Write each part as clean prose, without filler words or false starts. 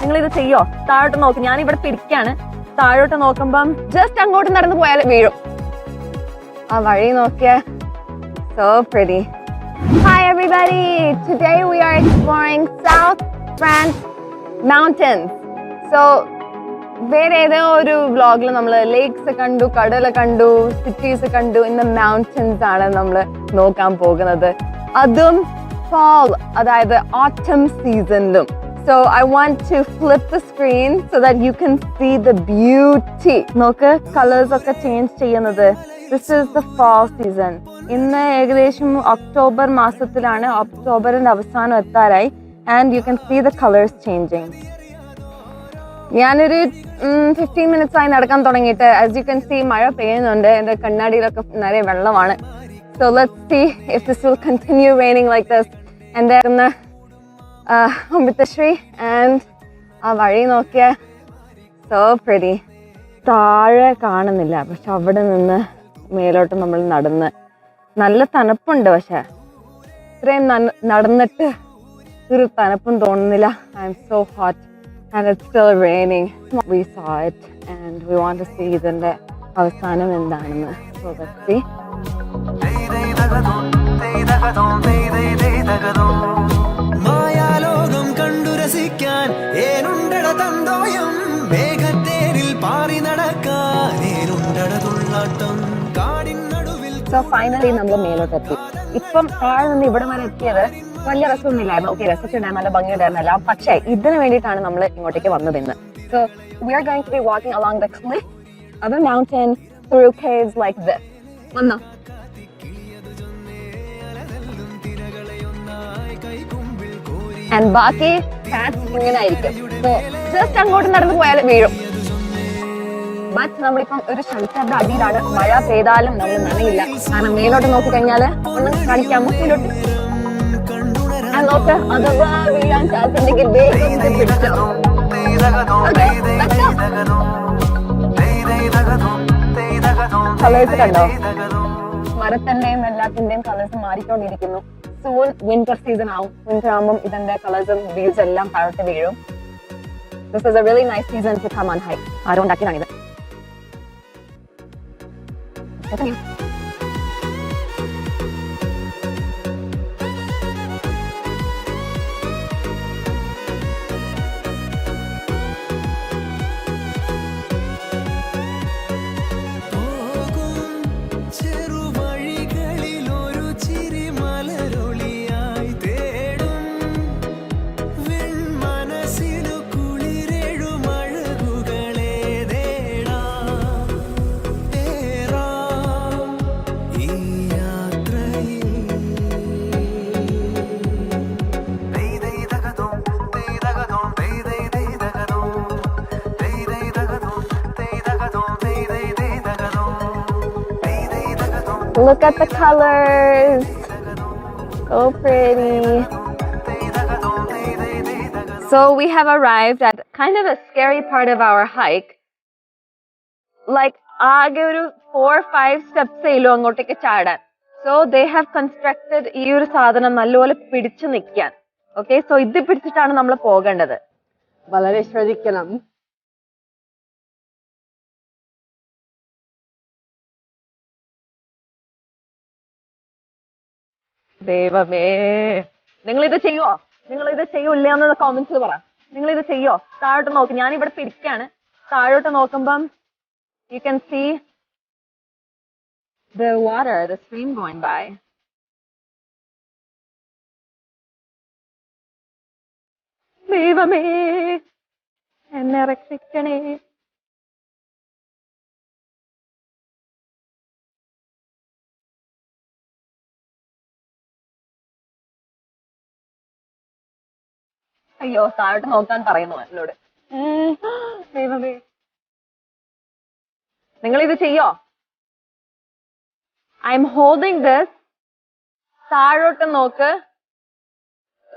നിങ്ങൾ ഇത് ചെയ്യോ? താഴോട്ട് നോക്ക്, ഞാൻ ഇവിടെ പിടിക്കാണ്. താഴോട്ട് നോക്കുമ്പം ജസ്റ്റ് അങ്ങോട്ട് നടന്നു പോയാൽ വീഴും. ആ വഴി നോക്കിയ so pretty. Hi everybody, today we are exploring South France mountains. So വേറെ ഏതോ ഒരു വ്ലോഗിൽ നമ്മൾ ലേക്സ് കണ്ടു, കടല കണ്ടു, സിറ്റീസ് കണ്ടു. ഇന്ന് മൗണ്ടൻസ് ആണ് നമ്മൾ നോക്കാൻ പോകുന്നത്. അതും fall, അതായത് autumn സീസണിലും. So I want to flip the screen so that you can see the beauty. നോക്ക്, കളേഴ്സ് ഒക്കെ ചേഞ്ച് ചെയ്യുന്നത്. This is the fall season. ഇന്ന് ഏകദേശം ഒക്ടോബർ മാസത്തിലാണ്. ഒക്ടോബറിന്റെ അവസാനം എത്താറായി. And you can see the colors changing. ഞാനൊരു 15 minutes ആയി നടക്കാൻ തുടങ്ങിയിട്ട്. As you can see, മഴ പെയ്യുന്നുണ്ട്. എൻ്റെ കണ്ണാടിയിലൊക്കെ നിറയെ വെള്ളമാണ്. So let's see if this will continue raining like this. എൻ്റെ അമൃതശ്രീ and ആ വഴി നോക്കിയ so pretty. താഴെ കാണുന്നില്ല, പക്ഷെ അവിടെ നിന്ന് മേലോട്ട് നമ്മൾ നടന്ന് നല്ല തണുപ്പുണ്ട്. പക്ഷെ ഇത്രയും നടന്നിട്ട് ഒരു തണുപ്പും തോന്നുന്നില്ല. I am so hot and it's still raining. We saw it and we want to see ഇതിന്റെ അവസാനം എന്താണെന്ന്. So let's see. മായാലോകം കണ്ടു രസിക്കാൻ ഏനുണ്ടട തന്തോയം മേഘത്തേരിൽ പാറി നടക്കാൻ ഏനുണ്ടട തുള്ളാട്ടം കാടിൻ നടുവിൽ. So finally നമ്മൾ മേലോട്ടെത്തി. ഇപ്പം താഴെ നിന്ന് ഇവിടെ വരെ എത്തിയത് വലിയ രസമൊന്നുമില്ലായിരുന്നു. ഓക്കെ, രസിച്ചുണ്ടായിരുന്നു, നല്ല ഭംഗിയുണ്ടായിരുന്നല്ല. പക്ഷേ ഇതിനു വേണ്ടിയിട്ടാണ് നമ്മൾ ഇങ്ങോട്ടേക്ക് വന്നത് ഇന്ന്. So we are going to be walking along the cliff of a mountain through caves like this. വന്നോ? And ബാക്കി ഇങ്ങനെ ആയിരിക്കും. So just അങ്ങോട്ട് നടന്നു പോയാൽ വീഴും. ബട്ട് നമ്മളിപ്പം ഒരു ഷെൽട്ടറിന്റെ അടിയിലാണ്. മഴ പെയ്താലും നമ്മൾ നനയില്ല. കാരണം മേലോട്ട് നോക്കി കഴിഞ്ഞാൽ ഒന്ന് കാണിക്കാമോ? മേലോട്ട് നോക്ക്, അഥവാ വീഴാൻ ചാൻസ് ഉണ്ടെങ്കിൽ വേഗം പിടിച്ചോ. കളേഴ്സ് കണ്ടോ? മരത്തിന്റെയും എല്ലാത്തിന്റെയും കളേഴ്സ് മാറിക്കൊണ്ടിരിക്കുന്നു. സൂൺ വിന്റർ സീസൺ ആവും. വിന്റർ ആകുമ്പോൾ ഇതിന്റെ കളേഴ്സും ലീവ്സ് എല്ലാം താഴോട്ട് വീഴും. This is a really nice season to come on hike. ആരോണ്ടാക്കിയതാണിത്. Look at the colors. So pretty. So we have arrived at kind of a scary part of our hike. Like ആകെ ഒരു 4-5 steps ഇല്ലോ അങ്ങോട്ടേക്ക് ചാടാൻ. So they have constructed ഈ ഒരു സാധനം നല്ലപോലെ പിടിച്ചു നിൽക്കാൻ. Okay, so ഇത് പിടിച്ചിട്ടാണ് നമ്മൾ പോകേണ്ടത്. വളരെ ശ്രദ്ധിക്കണം. ദൈവമേ, നിങ്ങൾ ഇത് ചെയ്യുവോ? നിങ്ങൾ ഇത് ചെയ്യൂല്ലേ എന്ന് കോമന്റ്സിൽ പറ. നിങ്ങൾ ഇത് ചെയ്യോ? താഴോട്ട് നോക്ക്, ഞാൻ ഇവിടെ പിടിക്കാണ്. താഴോട്ട് നോക്കുമ്പം you can see the water, the stream going by. ദൈവമേ, എന്നെ രക്ഷിക്കണേ. അയ്യോ, താഴോട്ട് നോക്കാൻ പറയുന്നു എന്നോട്. ദൈവമേ, നിങ്ങൾ ഇത് ചെയ്യോ? I M holding this. താഴോട്ട് നോക്ക്.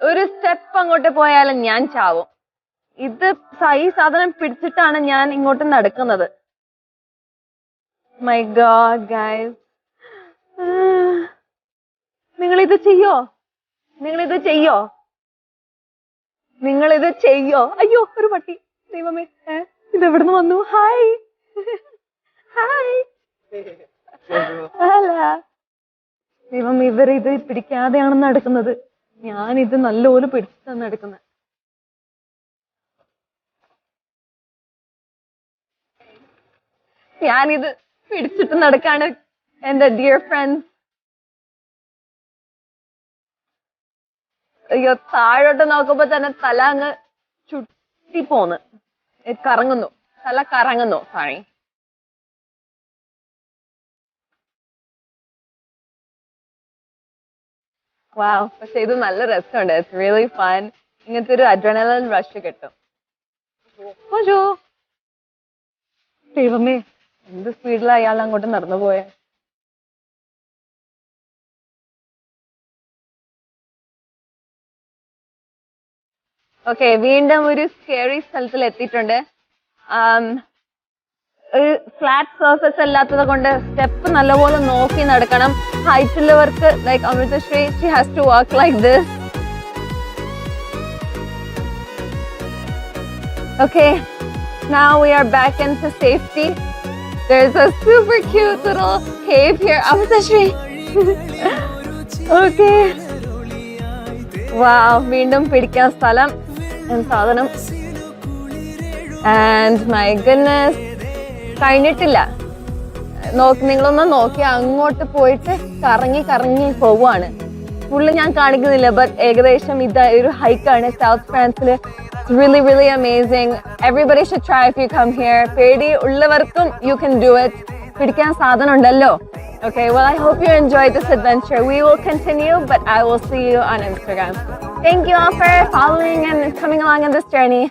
ഒരു സ്റ്റെപ്പ് അങ്ങോട്ട് പോയാലും ഞാൻ ചാവും. ഇത് ഈ സാധനം പിടിച്ചിട്ടാണ് ഞാൻ ഇങ്ങോട്ട് നടക്കുന്നത്. മൈ ഗോഡ് ഗൈസ്, നിങ്ങൾ ഇത് ചെയ്യോ? നിങ്ങൾ ഇത് ചെയ്യോ? നിങ്ങൾ ഇത് ചെയ്യോ? അയ്യോ ഒരു പട്ടി, ദൈവമേ, ഇത് എവിടുന്ന് വന്നു? Hi hi. അല്ല ദൈവം, ഇവർ ഇത് പിടിക്കാതെയാണ് നടക്കുന്നത്. ഞാനിത് നല്ലപോലെ പിടിച്ചിട്ടാണ് നടക്കുന്നത്. ഞാനിത് പിടിച്ചിട്ട് നടക്കാണ് എന്റെ ഡിയർ ഫ്രണ്ട്സ്. അയ്യോ, താഴോട്ട് നോക്കുമ്പോ തന്നെ തല അങ്ങ് ചുട്ടിപ്പോന്ന്, കറങ്ങുന്നു, തല കറങ്ങുന്നു. സോറി. വാവ്, പക്ഷെ ഇത് നല്ല രസമുണ്ട്. It's really fun. ഇങ്ങനത്തെ ഒരു അഡ്രിനലിൻ റഷ് കിട്ടും. ദൈവമേ, എന്ത് സ്പീഡിലാണ് അയാൾ അങ്ങോട്ട് നടന്നു പോയെ. ഓക്കെ, വീണ്ടും ഒരു സ്കേറി സ്ഥലത്തിൽ എത്തിയിട്ടുണ്ട്. ഒരു ഫ്ലാറ്റ് സർഫസ് അല്ലാത്തത് കൊണ്ട് സ്റ്റെപ്പ് നല്ലപോലെ നോക്കി നടക്കണം. ഹൈറ്റുള്ളവർക്ക് like Amruthasree, she has to walk like this. Okay, now we are back into safety. There's a super cute little cave here. Amrutashri. Okay. Wow, വീണ്ടും പിടിക്കാൻ സ്ഥലം സാധനം. And my goodness, കഴിഞ്ഞിട്ടില്ല. നിങ്ങളൊന്ന് നോക്കി, അങ്ങോട്ട് പോയിട്ട് കറങ്ങി കറങ്ങി പോവാണ്. ഫുള്ള് ഞാൻ കാണിക്കുന്നില്ല, ബട്ട് ഏകദേശം ഇത് ഒരു ഹൈക്കാണ് സൗത്ത് ഫ്രാൻസിൽ. It's really, really amazing. Everybody should try if you come here. പേടി ഉള്ളവർക്കും you can do it. പിടിക്കാൻ സാധനം ഉണ്ടല്ലോ. Okay, well, I hope you enjoyed this adventure. We will continue, but I will see you on Instagram. Thank you all for following and coming along on this journey.